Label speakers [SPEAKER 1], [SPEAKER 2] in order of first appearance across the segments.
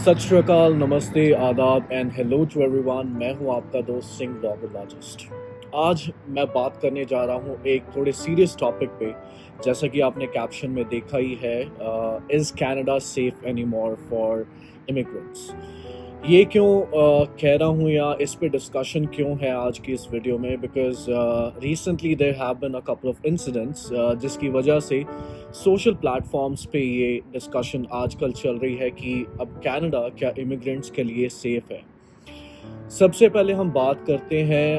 [SPEAKER 1] सत श्री अकाल, नमस्ते, आदाब एंड हेलो टू एवरीवन। मैं हूं आपका दोस्त सिंह ब्लॉगोलॉजिस्ट। आज मैं बात करने जा रहा हूं एक थोड़े सीरियस टॉपिक पे। जैसा कि आपने कैप्शन में देखा ही है, is Canada safe any more for immigrants. ये क्यों कह रहा हूँ या इस पे डिस्कशन क्यों है आज की इस वीडियो में, because recently there have been a couple of incidents जिसकी वजह से सोशल प्लेटफॉर्म्स पे ये डिस्कशन आजकल चल रही है कि अब कनाडा क्या इमिग्रेंट्स के लिए सेफ है। सबसे पहले हम बात करते हैं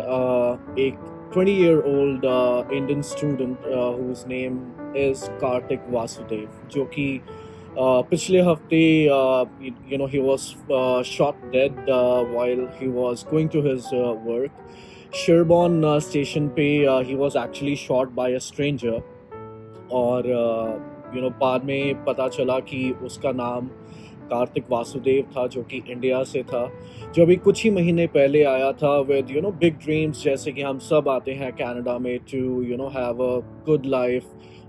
[SPEAKER 1] एक 20-year-old Indian student whose name is Kartik Vasudev, जो कि पिछले हफ्ते he was shot dead while he was going to his work. Sherborne station पे he was actually shot by a stranger, और बाद में पता चला कि उसका नाम कार्तिक वासुदेव था, जो कि इंडिया से था, जो अभी कुछ ही महीने पहले आया था विद बिग ड्रीम्स, जैसे कि हम सब आते हैं कनाडा में to have a good life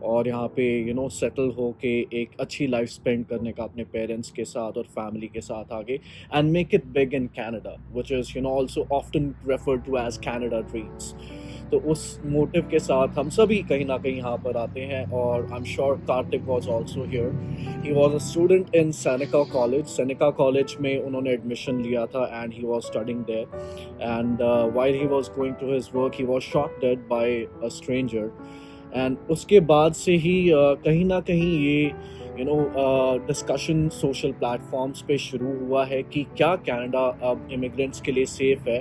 [SPEAKER 1] और यहाँ पे सेटल हो के एक अच्छी लाइफ स्पेंड करने का अपने पेरेंट्स के साथ और फैमिली के साथ आगे, and make it big in Canada, which is also often referred to as Canada dreams. तो उस मोटिव के साथ हम सभी कहीं ना कहीं यहाँ पर आते हैं, और I am sure Kartik was also here. He was a student in Seneca college में उन्होंने एडमिशन लिया था, and he was studying there, and while he was going to his work he was shot dead by a stranger. एंड उसके बाद से ही कहीं ना कहीं ये डिस्कशन सोशल प्लेटफॉर्म्स पे शुरू हुआ है कि क्या कनाडा अब इमिग्रेंट्स के लिए सेफ है।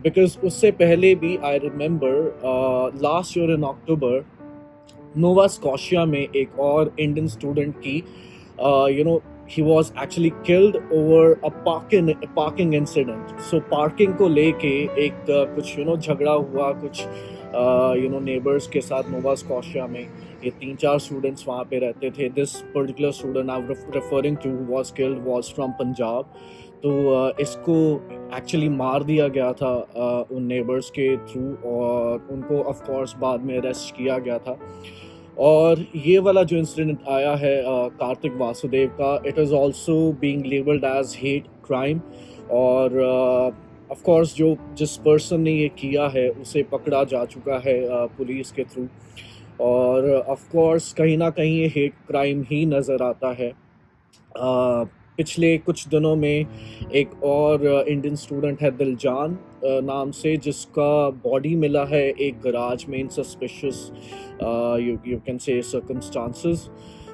[SPEAKER 1] बिकॉज उससे पहले भी I remember last year in October Nova Scotia में एक और इंडियन स्टूडेंट की he was actually killed over a parking incident. So parking को लेके एक कुछ झगड़ा हुआ कुछ नेबर्स के साथ नोवा स्कॉशिया में। ये 3-4 स्टूडेंट्स वहाँ पे रहते थे। This particular student I am referring to was killed was from Punjab. तो इसको एक्चुअली मार दिया गया था उन नेबर्स के थ्रू, और उनको ऑफ कोर्स बाद में अरेस्ट किया गया था। और ये वाला जो इंसिडेंट आया है कार्तिक वासुदेव का, it is also being labelled as hate crime, और ऑफ कोर्स जिस पर्सन ने ये किया है उसे पकड़ा जा चुका है पुलिस के थ्रू, और ऑफ कोर्स कहीं ना कहीं ये हेट क्राइम ही नज़र आता है। पिछले कुछ दिनों में एक और इंडियन स्टूडेंट है दिलजान नाम से, जिसका बॉडी मिला है एक गराज में in suspicious you can say circumstances.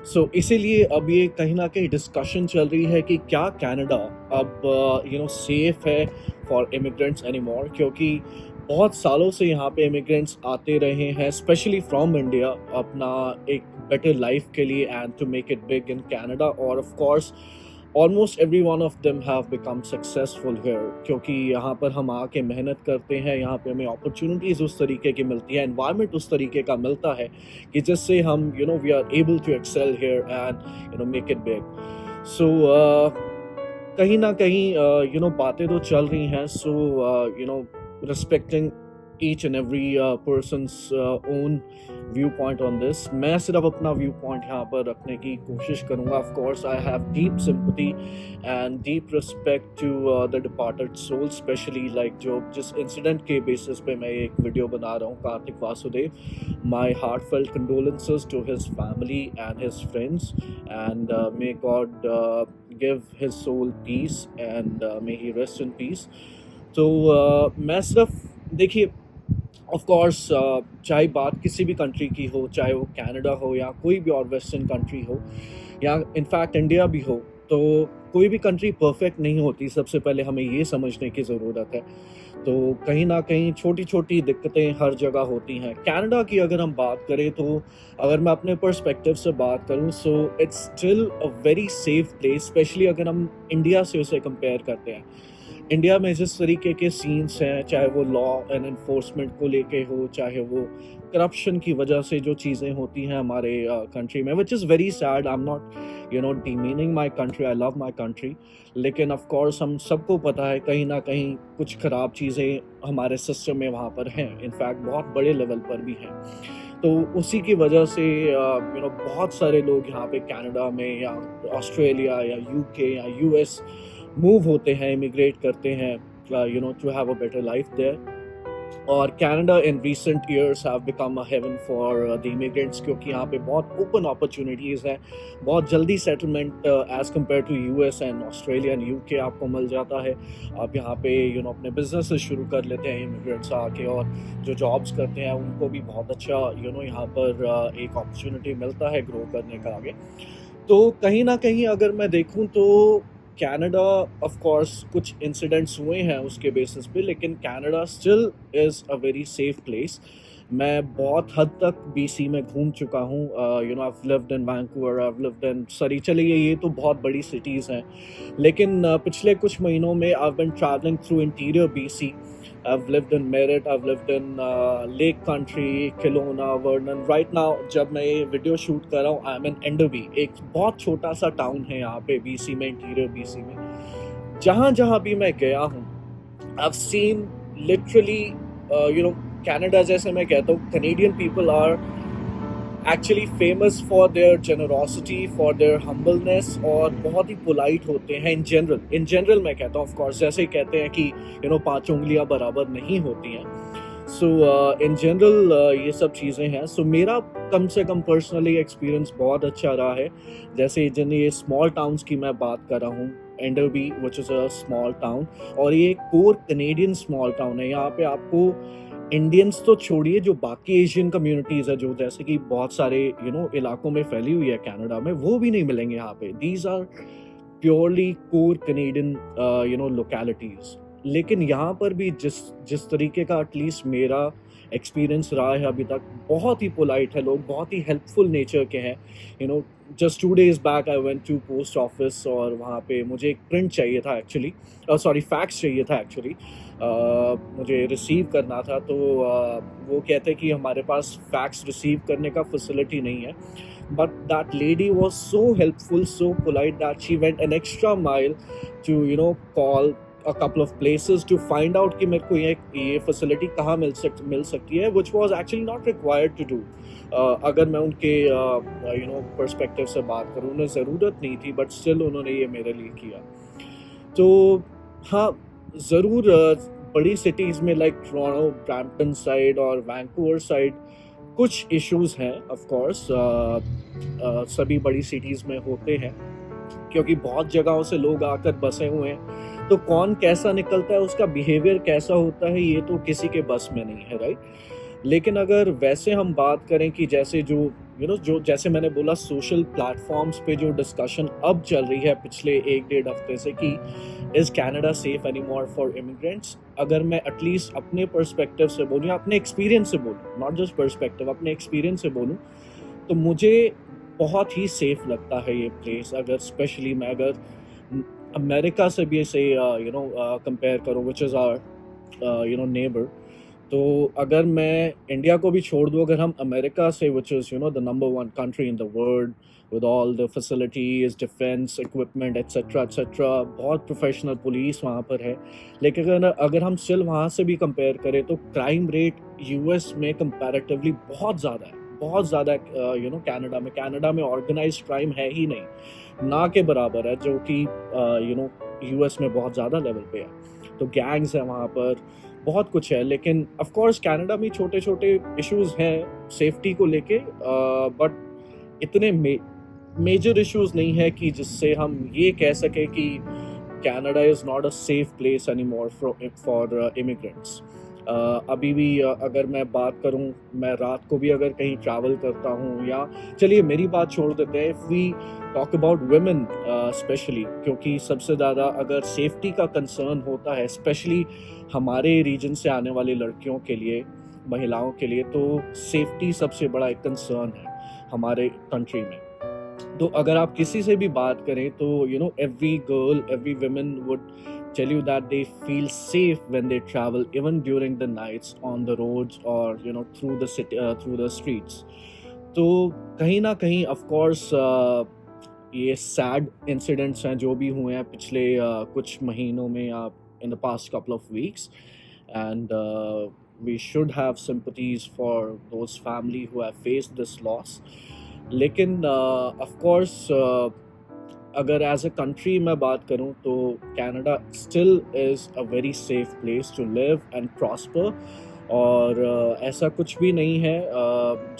[SPEAKER 1] So इसीलिए अब ये कहीं ना कहीं डिस्कशन चल रही है कि क्या कनाडा अब सेफ है फॉर इमिग्रेंट्स एनी मोर, क्योंकि बहुत सालों से यहाँ पे इमिग्रेंट्स आते रहे हैं स्पेशली फ्रॉम इंडिया अपना एक बेटर लाइफ के लिए and to make it big in Canada, और of course almost every one of them have become successful here, क्योंकि यहाँ पर हम आके मेहनत करते हैं, यहाँ पे हमें अपॉर्चुनिटीज़ उस तरीके की मिलती है, एनवायरनमेंट उस तरीके का मिलता है कि जिससे हम we are able to excel here and make it big. So कहीं ना कहीं बातें तो चल रही हैं, so respecting each and every person's own viewpoint on this, मैं सिर्फ अपना व्यू पॉइंट यहाँ पर रखने की कोशिश करूँगा। Of course I have deep sympathy and deep respect to the departed soul, specially like जिस इंसिडेंट के बेसिस पे मैं एक वीडियो बना रहा हूँ, Kartik Vasudev. My heartfelt condolences to his family and his friends, and may God give his soul peace and may he rest in peace. तो मैं सिर्फ देखिए, ऑफ कोर्स चाहे बात किसी भी कंट्री की हो, चाहे वो कनाडा हो या कोई भी और वेस्टर्न कंट्री हो या इनफैक्ट इंडिया भी हो, तो कोई भी कंट्री परफेक्ट नहीं होती। सबसे पहले हमें ये समझने की ज़रूरत है। तो कहीं ना कहीं छोटी छोटी दिक्कतें हर जगह होती हैं। कनाडा की अगर हम बात करें, तो अगर मैं अपने पर्सपेक्टिव से बात करूं, so it's still a very safe place, specially अगर हम इंडिया से उसे कंपेयर करते हैं। इंडिया में जिस तरीके के सीन्स हैं, चाहे वो लॉ एंड एनफोर्समेंट को लेके हो, चाहे वो करप्शन की वजह से जो चीज़ें होती हैं हमारे कंट्री में, which is very sad. I am not demeaning my country, I love my country, लेकिन ऑफ कोर्स हम सबको पता है कहीं ना कहीं कुछ ख़राब चीज़ें हमारे सिस्टम में वहाँ पर हैं, इनफैक्ट बहुत बड़े लेवल पर भी हैं। तो उसी की वजह से बहुत सारे लोग यहाँ पे कनाडा में या ऑस्ट्रेलिया या यूके या यूएस मूव होते हैं, इमिग्रेट करते हैं, to have a better life there. और Canada in recent years have become a haven for the immigrants, क्योंकि यहाँ पे बहुत ओपन अपॉर्चुनिटीज़ हैं, बहुत जल्दी settlement as compare to US and Australia and UK आपको मिल जाता है। आप यहाँ पे अपने बिजनेसेस शुरू कर लेते हैं इमिग्रेंट्स आके, और जो जॉब्स करते हैं उनको भी बहुत अच्छा यहाँ पर एक अपॉर्चुनिटी मिलता है ग्रो करने का आगे। तो कहीं ना कहीं अगर मैं देखूं तो कनाडा, ऑफ कोर्स कुछ इंसिडेंट्स हुए हैं उसके बेसिस पे, लेकिन Canada still is a very safe place. मैं बहुत हद तक बीसी में घूम चुका हूँ। I lived in Vancouver, I lived in सरी, चलिए ये तो बहुत बड़ी सिटीज़ हैं, लेकिन पिछले कुछ महीनों में I been travelling through interior BC. I've lived in Merritt, I've lived in Lake Country, Kelowna, Vernon. Right now, जब मैं ये वीडियो शूट कर रहा हूँ, आई एम इन एंडरबी, एक बहुत छोटा सा टाउन है यहाँ पे बीसी में, इंटीरियर बीसी में। जहाँ जहाँ भी मैं गया हूँ, I've seen literally, कनाडा जैसे मैं कहता हूँ, Canadian people are actually famous for their generosity, for their humbleness, और बहुत ही पोलाइट होते हैं इन जनरल मैं कहता हूँ। ऑफ कोर्स जैसे ही कहते हैं कि पांच उंगलियां बराबर नहीं होती हैं, सो इन जनरल ये सब चीज़ें हैं। सो मेरा कम से कम पर्सनली एक्सपीरियंस बहुत अच्छा रहा है। जैसे जिन ये स्मॉल टाउन्स की मैं बात कर रहा हूँ, Enderby which is a small town, और ये कोर कनेडियन स्मॉल टाउन है। यहाँ पे आपको इंडियंस तो छोड़िए, जो बाकी एशियन कम्युनिटीज़ है, जो जैसे कि बहुत सारे इलाकों में फैली हुई है कनाडा में, वो भी नहीं मिलेंगे यहाँ पे। These are purely core Canadian localities. लेकिन यहाँ पर भी जिस जिस तरीके का एटलीस्ट मेरा एक्सपीरियंस रहा है अभी तक, बहुत ही पोलाइट है लोग, बहुत ही हेल्पफुल नेचर के हैं। Just 2 days back I went to post office, और वहाँ पे मुझे एक प्रिंट चाहिए था एक्चुअली, सॉरी फैक्स चाहिए था एक्चुअली, मुझे रिसीव करना था। तो वो कहते कि हमारे पास फैक्स रिसीव करने का फैसिलिटी नहीं है, but that lady was so helpful, so polite, that she went an extra mile to call a couple of places to find out कि मेरे को ये फैसिलिटी कहाँ मिल सकती है, which was actually not required to do। अगर मैं उनके पर्सपेक्टिव से बात करूँ, उन्हें ज़रूरत नहीं थी, बट स्टिल उन्होंने ये मेरे लिए किया। तो हाँ, ज़रूर बड़ी सिटीज़ में लाइक टोरंटो, ब्रैम्पटन साइड और वैंकूवर साइड कुछ इश्यूज़ हैं, ऑफ कोर्स सभी बड़ी सिटीज़ में होते हैं, क्योंकि बहुत जगहों से लोग आकर बसे हुए हैं। तो कौन कैसा निकलता है, उसका बिहेवियर कैसा होता है, ये तो किसी के बस में नहीं है, राइट। लेकिन अगर वैसे हम बात करें कि जैसे जो जैसे मैंने बोला, सोशल प्लेटफॉर्म्स पे जो डिस्कशन अब चल रही है पिछले 1-1.5 हफ्ते से कि is Canada safe any more for immigrants, अगर मैं एटलीस्ट अपने पर्सपेक्टिव से बोलूँ या अपने एक्सपीरियंस से बोलूँ, नॉट जस्ट पर्सपेक्टिव, अपने एक्सपीरियंस से बोलूँ, तो मुझे बहुत ही सेफ लगता है ये प्लेस। अगर स्पेशली मैं अगर अमेरिका से भी इसे कंपेयर करूँ, विच इज़ आवर नेबर, तो अगर मैं इंडिया को भी छोड़ दूँ, अगर हम अमेरिका से, which is the number 1 country in the world with all the facilities, defence equipment etcetera etcetera, बहुत प्रोफेशनल पुलिस वहाँ पर है, लेकिन अगर हम स्टिल वहाँ से भी कंपेयर करें तो क्राइम रेट यूएस में कंपैरेटिवली बहुत ज़्यादा है, बहुत ज़्यादा। कनाडा में ऑर्गेनाइज्ड क्राइम है ही नहीं, ना के बराबर है, जो कि यूएस में बहुत ज़्यादा लेवल पे है। तो गैंग्स है वहाँ पर, बहुत कुछ है। लेकिन ऑफ कोर्स कनाडा में छोटे छोटे इश्यूज हैं सेफ्टी को लेके, बट इतने मेजर इश्यूज नहीं है कि जिससे हम ये कह सके कि Canada is not a safe place any more for immigrants. अभी भी अगर मैं बात करूं, मैं रात को भी अगर कहीं ट्रैवल करता हूं, या चलिए मेरी बात छोड़ देते हैं, if we talk about women specially, क्योंकि सबसे ज़्यादा अगर सेफ्टी का कंसर्न होता है स्पेशली हमारे रीजन से आने वाली लड़कियों के लिए, महिलाओं के लिए, तो सेफ्टी सबसे बड़ा एक कंसर्न है हमारे कंट्री में। तो अगर आप किसी से भी बात करें तो every girl, every woman would tell you that they feel safe when they travel, even during the nights on the roads or through the city, through the streets। तो कहीं ना कहीं of course ये sad incidents हैं जो भी हुए हैं पिछले कुछ महीनों में, या in the past couple of weeks, and we should have sympathies for those family who have faced this loss। लेकिन of course अगर एज अ कंट्री मैं बात करूं तो Canada still is a very safe place to live and prosper. और ऐसा कुछ भी नहीं है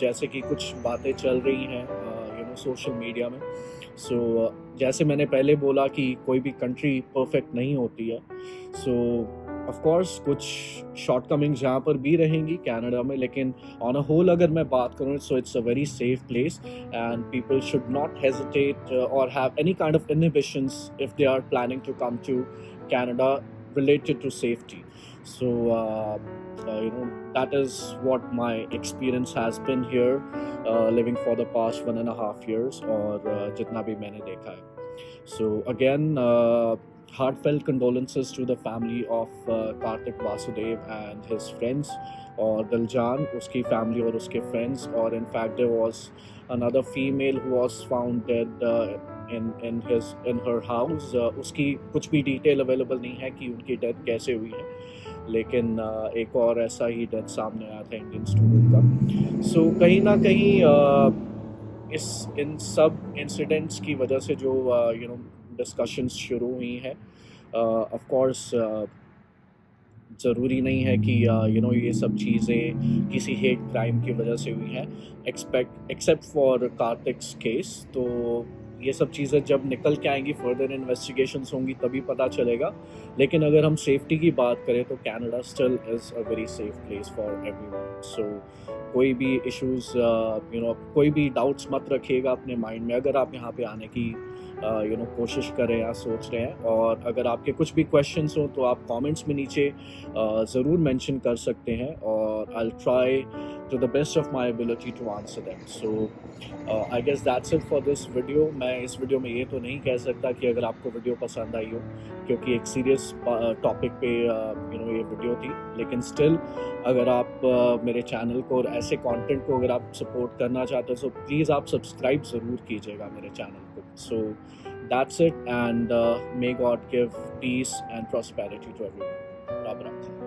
[SPEAKER 1] जैसे कि कुछ बातें चल रही हैं सोशल मीडिया में। जैसे मैंने पहले बोला कि कोई भी कंट्री परफेक्ट नहीं होती है। सो ऑफ कोर्स कुछ शॉर्टकमिंग्स यहाँ पर भी रहेंगी कनाडा में, लेकिन ऑन अ होल अगर मैं बात करूँ so it's a very safe place and people should not hesitate or have any kind of inhibitions if they are planning to come to Canada related to safety. So, that is what my experience has been here, living for the past 1.5 years, और जितना भी मैंने देखा है. So again, heartfelt condolences to the family of Kartik Vasudev and his friends, और दिलजान उसकी family और उसके फ्रेंड्स, और in fact there was another female who was found dead in her house. उसकी कुछ भी डिटेल अवेलेबल नहीं है कि उनकी डेथ कैसे हुई है, लेकिन एक और ऐसा ही डेथ सामने आया था इंडियन स्टूडेंट का। सो कहीं ना कहीं इन सब इंसिडेंट्स की वजह से जो डिस्कशंस शुरू हुई हैं, ऑफ कोर्स ज़रूरी नहीं है कि ये सब चीज़ें किसी हेट क्राइम की वजह से हुई हैं, एक्सेप्ट फॉर कार्तिक्स केस। तो ये सब चीज़ें जब निकल के आएंगी, फर्दर इन्वेस्टिगेशंस होंगी, तभी पता चलेगा। लेकिन अगर हम सेफ्टी की बात करें तो Canada still is a very safe place for everyone. So कोई भी इश्यूज़ कोई भी डाउट्स मत रखिएगा अपने माइंड में अगर आप यहाँ पे आने की कोशिश कर रहे हैं या सोच रहे हैं। और अगर आपके कुछ भी क्वेश्चंस हो तो आप कमेंट्स में नीचे ज़रूर मेंशन कर सकते हैं, और I will try to the best of my ability to answer them. So I guess that's it for this video. मैं इस वीडियो में ये तो नहीं कह सकता कि अगर आपको वीडियो पसंद आई हो, क्योंकि एक सीरियस टॉपिक पे ये वीडियो थी, लेकिन स्टिल अगर आप मेरे चैनल को और ऐसे कंटेंट को अगर आप सपोर्ट करना चाहते हो तो प्लीज़ आप सब्सक्राइब ज़रूर कीजिएगा मेरे चैनल को। So that's it, and may God give peace and prosperity to everyone. Rab Rakha.